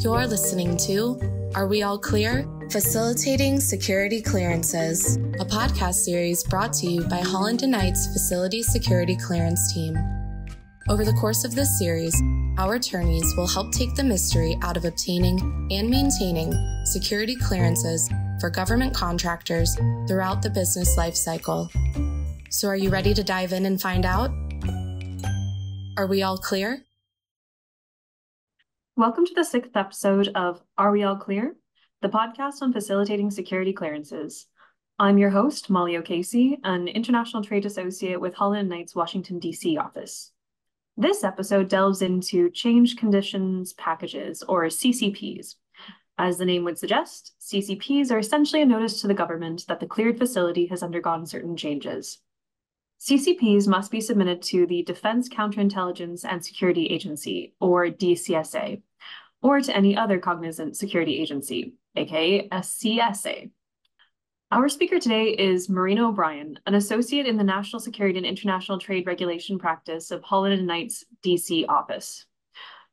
You're listening to Are We All Clear? Facilitating Security Clearances, a podcast series brought to you by Holland & Knight's Facility Security Clearance team. Over the course of this series, our attorneys will help take the mystery out of obtaining and maintaining security clearances for government contractors throughout the business life cycle. So are you ready to dive in and find out? Are we all clear? Welcome to the 6th episode of Are We All Clear? The podcast on facilitating security clearances. I'm your host, Molly O'Casey, an international trade associate with Holland & Knight's Washington, D.C. office. This episode delves into change conditions packages, or CCPs. As the name would suggest, CCPs are essentially a notice to the government that the cleared facility has undergone certain changes. CCPs must be submitted to the Defense Counterintelligence and Security Agency, or DCSA, or to any other Cognizant Security Agency, aka a CSA. Our speaker today is Marina O'Brien, an associate in the National Security and International Trade Regulation Practice of Holland & Knight's DC office.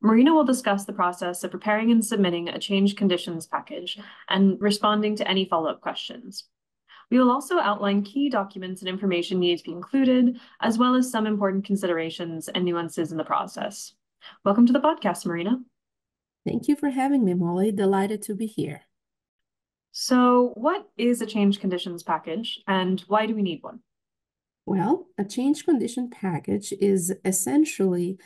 Marina will discuss the process of preparing and submitting a change conditions package and responding to any follow-up questions. We will also outline key documents and information needed to be included, as well as some important considerations and nuances in the process. Welcome to the podcast, Marina. Thank you for having me, Molly. Delighted to be here. So what is a change conditions package and why do we need one? Well, a change condition package is essentially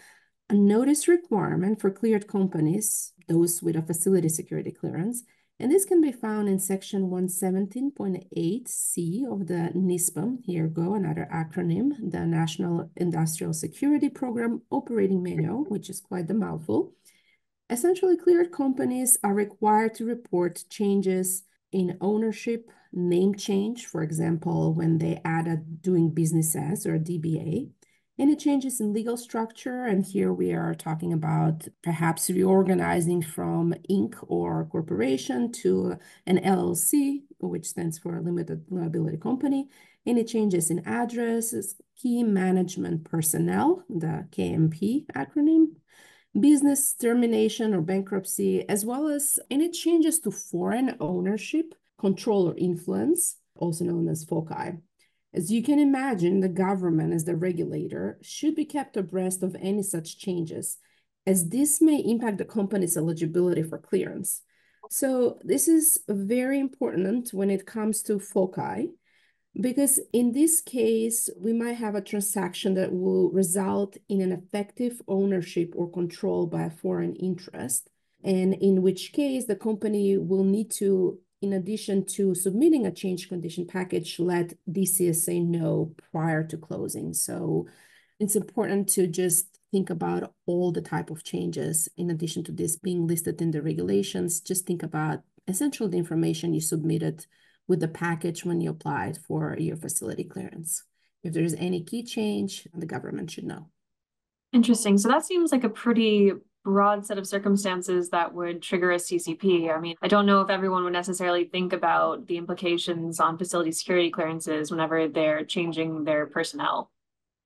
a notice requirement for cleared companies, those with a facility security clearance, and this can be found in section 117.8C of the NISPA, here go another acronym, the National Industrial Security Program Operating Manual, which is quite the mouthful. Essentially, cleared companies are required to report changes in ownership, name change, for example, when they added doing business as or DBA, any changes in legal structure, and here we are talking about perhaps reorganizing from Inc. or corporation to an LLC, which stands for a limited liability company, any changes in addresses, key management personnel, the KMP acronym, business termination or bankruptcy, as well as any changes to foreign ownership, control, or influence, also known as FOCI. As you can imagine, the government, as the regulator, should be kept abreast of any such changes, as this may impact the company's eligibility for clearance. So this is very important when it comes to FOCI, because in this case, we might have a transaction that will result in an effective ownership or control by a foreign interest, and in which case the company will need to, in addition to submitting a change condition package, let DCSA know prior to closing. So it's important to just think about all the type of changes. In addition to this being listed in the regulations, just think about essentially the information you submitted with the package when you applied for your facility clearance. If there's any key change, the government should know. Interesting. So that seems like a pretty broad set of circumstances that would trigger a CCP. I mean, I don't know if everyone would necessarily think about the implications on facility security clearances whenever they're changing their personnel.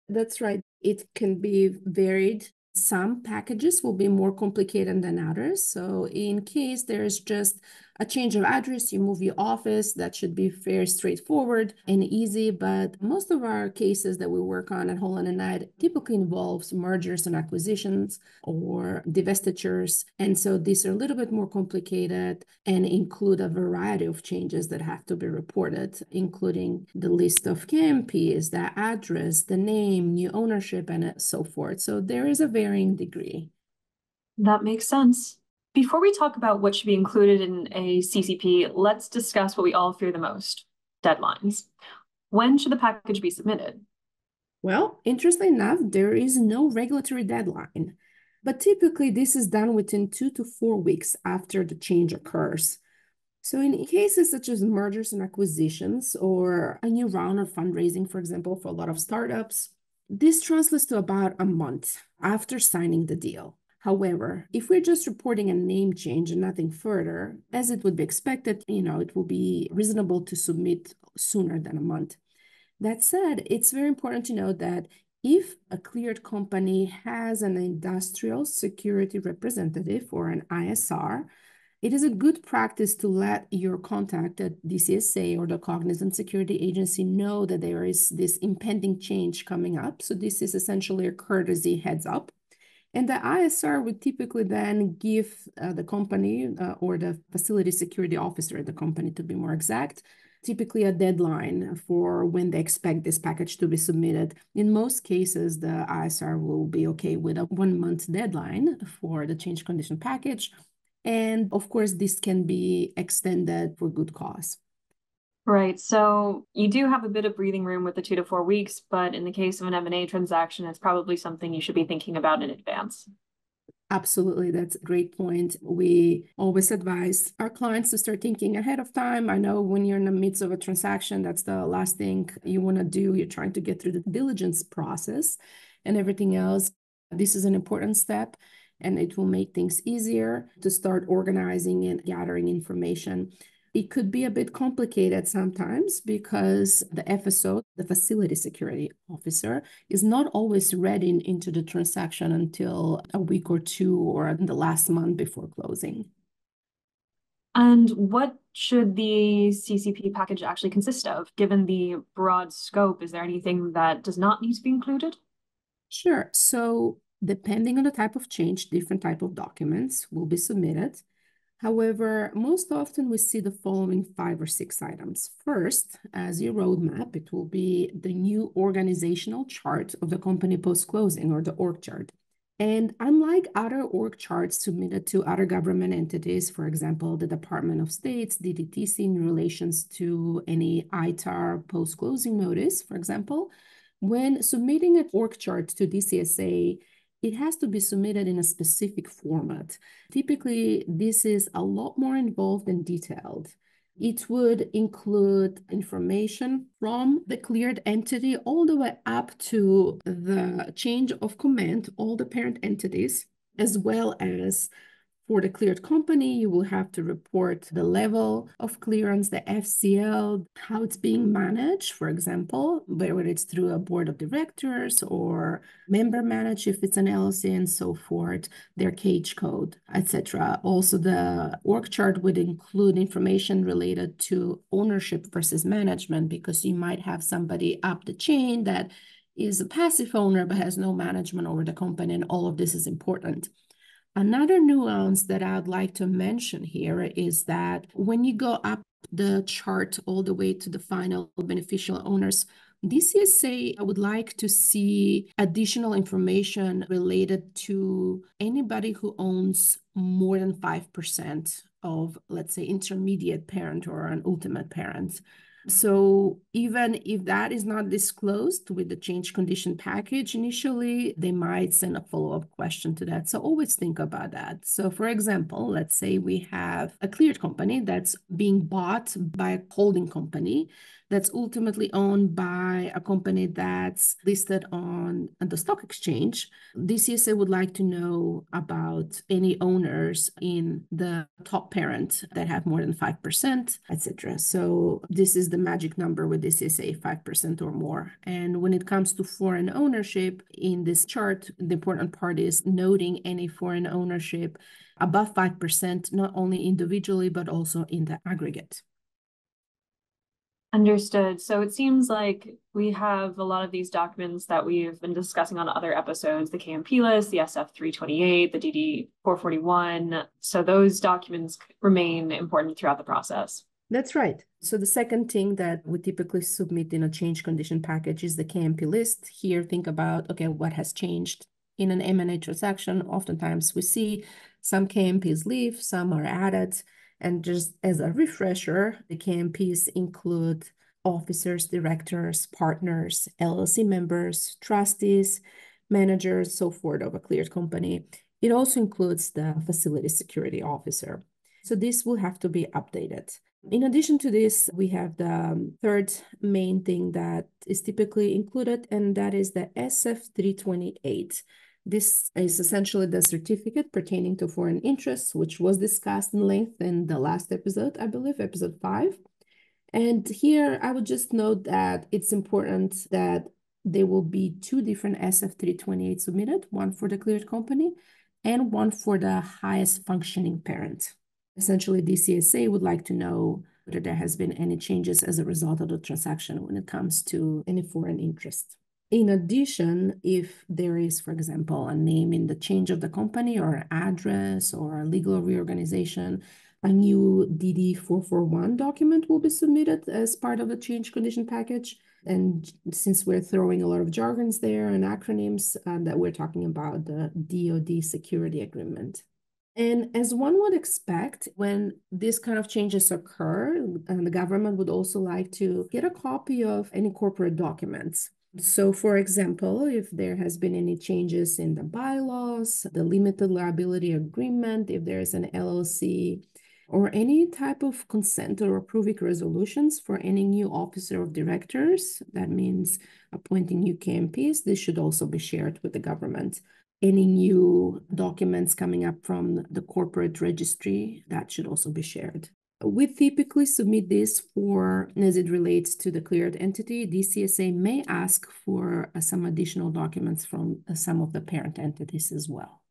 That's right. It can be varied. Some packages will be more complicated than others. So in case there's just a change of address, you move your office, that should be very straightforward and easy. But most of our cases that we work on at Holland & Knight typically involves mergers and acquisitions or divestitures. And so these are a little bit more complicated and include a variety of changes that have to be reported, including the list of KMPs, the address, the name, new ownership, and so forth. So there is a varying degree. That makes sense. Before we talk about what should be included in a CCP, let's discuss what we all fear the most, deadlines. When should the package be submitted? Well, interestingly enough, there is no regulatory deadline, but typically this is done within 2 to 4 weeks after the change occurs. So in cases such as mergers and acquisitions or a new round of fundraising, for example, for a lot of startups, this translates to about a month after signing the deal. However, if we're just reporting a name change and nothing further, as it would be expected, it will be reasonable to submit sooner than a month. That said, it's very important to note that if a cleared company has an industrial security representative or an ISR, it is a good practice to let your contact at DCSA or the Cognizant Security Agency know that there is this impending change coming up. So this is essentially a courtesy heads up. And the ISR would typically then give the company or the facility security officer at the company, to be more exact, typically a deadline for when they expect this package to be submitted. In most cases, the ISR will be okay with a 1-month deadline for the change condition package. And of course, this can be extended for good cause. Right. So you do have a bit of breathing room with the 2 to 4 weeks, but in the case of an M&A transaction, it's probably something you should be thinking about in advance. Absolutely. That's a great point. We always advise our clients to start thinking ahead of time. I know when you're in the midst of a transaction, that's the last thing you want to do. You're trying to get through the diligence process and everything else. This is an important step, and it will make things easier to start organizing and gathering information. It could be a bit complicated sometimes because the FSO, the facility security officer, is not always ready into the transaction until a week or two or in the last month before closing. And what should the CCP package actually consist of? Given the broad scope, is there anything that does not need to be included? Sure. So depending on the type of change, different type of documents will be submitted. However, most often we see the following 5 or 6 items. First, as your roadmap, it will be the new organizational chart of the company post-closing, or the org chart. And unlike other org charts submitted to other government entities, for example, the Department of State's DDTC in relations to any ITAR post-closing notice, for example, when submitting an org chart to DCSA, it has to be submitted in a specific format. Typically, this is a lot more involved and detailed. It would include information from the cleared entity all the way up to the change of command, all the parent entities, as well as for the cleared company, you will have to report the level of clearance, the FCL, how it's being managed, for example, whether it's through a board of directors or member managed if it's an LLC and so forth, their cage code, etc. Also, the org chart would include information related to ownership versus management, because you might have somebody up the chain that is a passive owner but has no management over the company, and all of this is important. Another nuance that I'd like to mention here is that when you go up the chart all the way to the final beneficial owners, DCSA would like to see additional information related to anybody who owns more than 5% of, let's say, intermediate parent or an ultimate parent. So even if that is not disclosed with the change condition package initially, they might send a follow-up question to that. So always think about that. So for example, let's say we have a cleared company that's being bought by a holding company that's ultimately owned by a company that's listed on the stock exchange. DCSA would like to know about any owners in the top parent that have more than 5%, etc. So this is the magic number with DCSA, 5% or more. And when it comes to foreign ownership in this chart, the important part is noting any foreign ownership above 5%, not only individually, but also in the aggregate. Understood. So it seems like we have a lot of these documents that we've been discussing on other episodes, the KMP list, the SF-328, the DD-441. So those documents remain important throughout the process. That's right. So the second thing that we typically submit in a change condition package is the KMP list. Here, think about, okay, what has changed in an M&A transaction. Oftentimes we see some KMPs leave, some are added. And just as a refresher, the KMPs include officers, directors, partners, LLC members, trustees, managers, so forth of a cleared company. It also includes the facility security officer. So this will have to be updated. In addition to this, we have the third main thing that is typically included, and that is the SF-328. This is essentially the certificate pertaining to foreign interests, which was discussed in length in the last episode, I believe, episode 5. And here I would just note that it's important that there will be two different SF-328 submitted, one for the cleared company and one for the highest functioning parent. Essentially, DCSA would like to know whether there has been any changes as a result of the transaction when it comes to any foreign interest. In addition, if there is, for example, a name in the change of the company or an address or a legal reorganization, a new DD 441 document will be submitted as part of the change condition package. And since we're throwing a lot of jargons there and acronyms, that we're talking about the DoD security agreement. And as one would expect, when these kind of changes occur, the government would also like to get a copy of any corporate documents. So, for example, if there has been any changes in the bylaws, the limited liability agreement, if there is an LLC, or any type of consent or approving resolutions for any new officer of directors, that means appointing new KMPs, this should also be shared with the government. Any new documents coming up from the corporate registry, that should also be shared. We typically submit this for, as it relates to the cleared entity, DCSA may ask for some additional documents from some of the parent entities as well.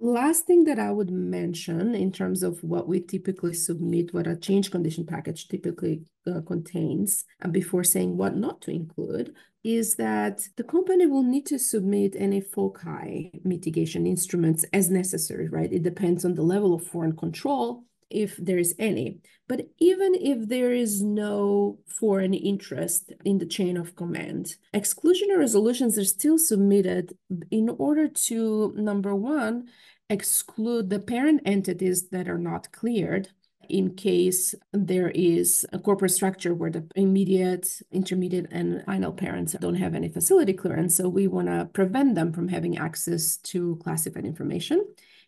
Last thing that I would mention in terms of what we typically submit, what a change condition package typically contains, before saying what not to include, is that the company will need to submit any FOCI mitigation instruments as necessary, right? It depends on the level of foreign control, if there is any. But even if there is no foreign interest in the chain of command, exclusionary resolutions are still submitted in order to, number one, exclude the parent entities that are not cleared in case there is a corporate structure where the immediate, intermediate, and final parents don't have any facility clearance. So we want to prevent them from having access to classified information.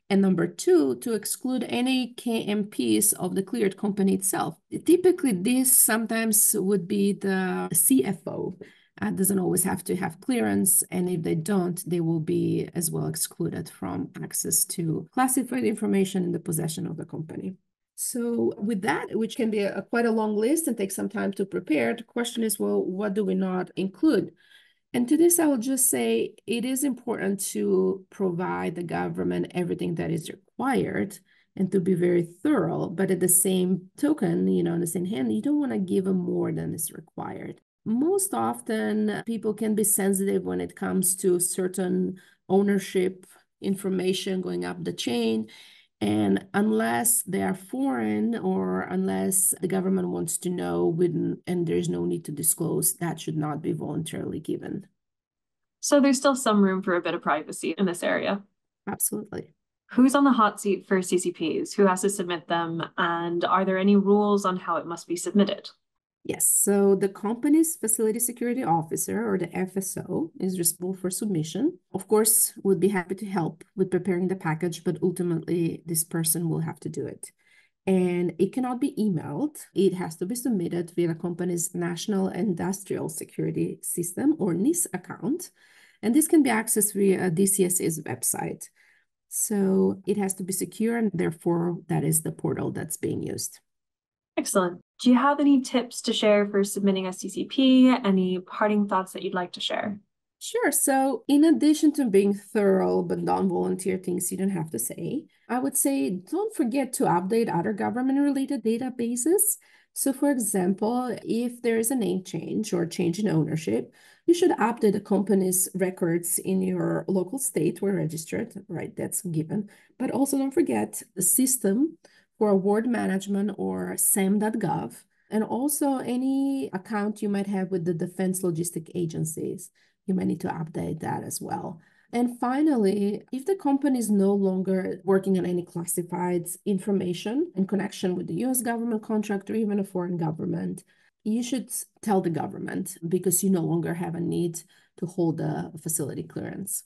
And number two, to exclude any KMPs of the cleared company itself. Typically, this sometimes would be the CFO. Doesn't always have to have clearance, and if they don't, they will be as well excluded from access to classified information in the possession of the company. So with that, which can be quite a long list and take some time to prepare, the question is, well, what do we not include? And to this, I will just say it is important to provide the government everything that is required and to be very thorough. But at the same token, on the same hand, you don't want to give them more than is required. Most often, people can be sensitive when it comes to certain ownership information going up the chain. And unless they are foreign or unless the government wants to know and there's no need to disclose, that should not be voluntarily given. So there's still some room for a bit of privacy in this area. Absolutely. Who's on the hot seat for CCPs? Who has to submit them? And are there any rules on how it must be submitted? Yes, so the company's facility security officer, or the FSO, is responsible for submission. Of course, would be happy to help with preparing the package, but ultimately this person will have to do it. And it cannot be emailed. It has to be submitted via the company's National Industrial Security System, or NIS account. And this can be accessed via DCSA's website. So it has to be secure, and therefore that is the portal that's being used. Excellent. Do you have any tips to share for submitting a CCP? Any parting thoughts that you'd like to share? Sure. So in addition to being thorough but non-volunteer things you don't have to say, I would say don't forget to update other government-related databases. So for example, if there is a name change or change in ownership, you should update the company's records in your local state where registered, right? That's given. But also don't forget the system for award management, or SAM.gov, and also any account you might have with the defense logistic agencies. You might need to update that as well. And finally, if the company is no longer working on any classified information in connection with the US government contract or even a foreign government, you should tell the government, because you no longer have a need to hold a facility clearance.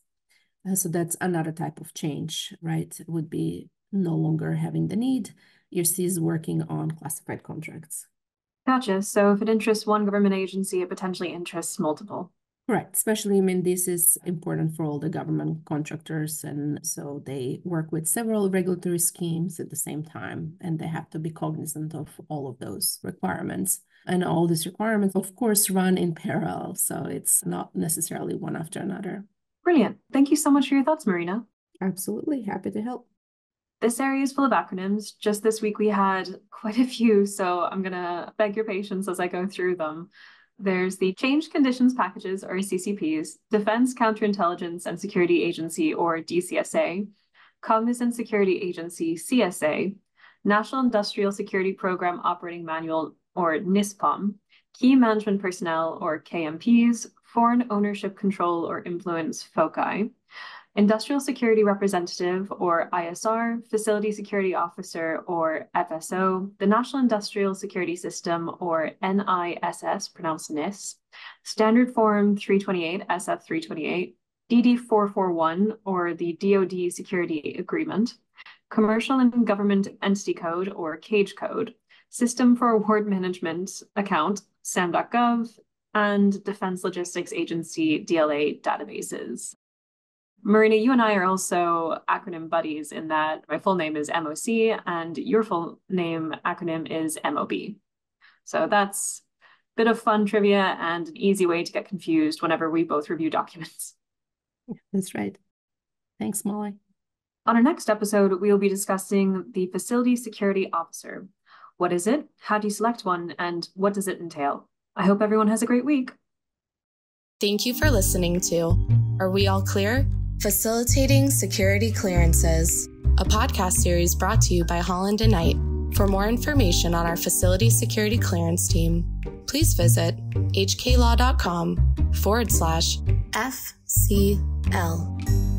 So that's another type of change, right? It would be no longer having the need. You're still working on classified contracts. Gotcha. So if it interests one government agency, it potentially interests multiple. Correct. Especially, I mean, this is important for all the government contractors. And so they work with several regulatory schemes at the same time, and they have to be cognizant of all of those requirements. And all these requirements, of course, run in parallel. So it's not necessarily one after another. Brilliant. Thank you so much for your thoughts, Marina. Absolutely. Happy to help. This area is full of acronyms. Just this week, we had quite a few, so I'm going to beg your patience as I go through them. There's the Changed Conditions Packages, or CCPs, Defense Counterintelligence and Security Agency, or DCSA, Cognizant Security Agency, CSA, National Industrial Security Program Operating Manual, or NISPOM, Key Management Personnel, or KMPs, Foreign Ownership Control or Influence, FOCI, Industrial Security Representative, or ISR, Facility Security Officer, or FSO, the National Industrial Security System, or NISS, pronounced NIS, Standard Form 328, SF 328, DD 441, or the DoD Security Agreement, Commercial and Government Entity Code, or CAGE Code, System for Award Management Account, SAM.gov, and Defense Logistics Agency, DLA databases. Marina, you and I are also acronym buddies in that my full name is MOC and your full name acronym is MOB. So that's a bit of fun trivia and an easy way to get confused whenever we both review documents. That's right. Thanks, Molly. On our next episode, we will be discussing the Facility Security Officer. What is it? How do you select one? And what does it entail? I hope everyone has a great week. Thank you for listening to Are We All Clear? Facilitating Security Clearances, a podcast series brought to you by Holland & Knight. For more information on our Facility Security Clearance team, please visit hklaw.com/FCL.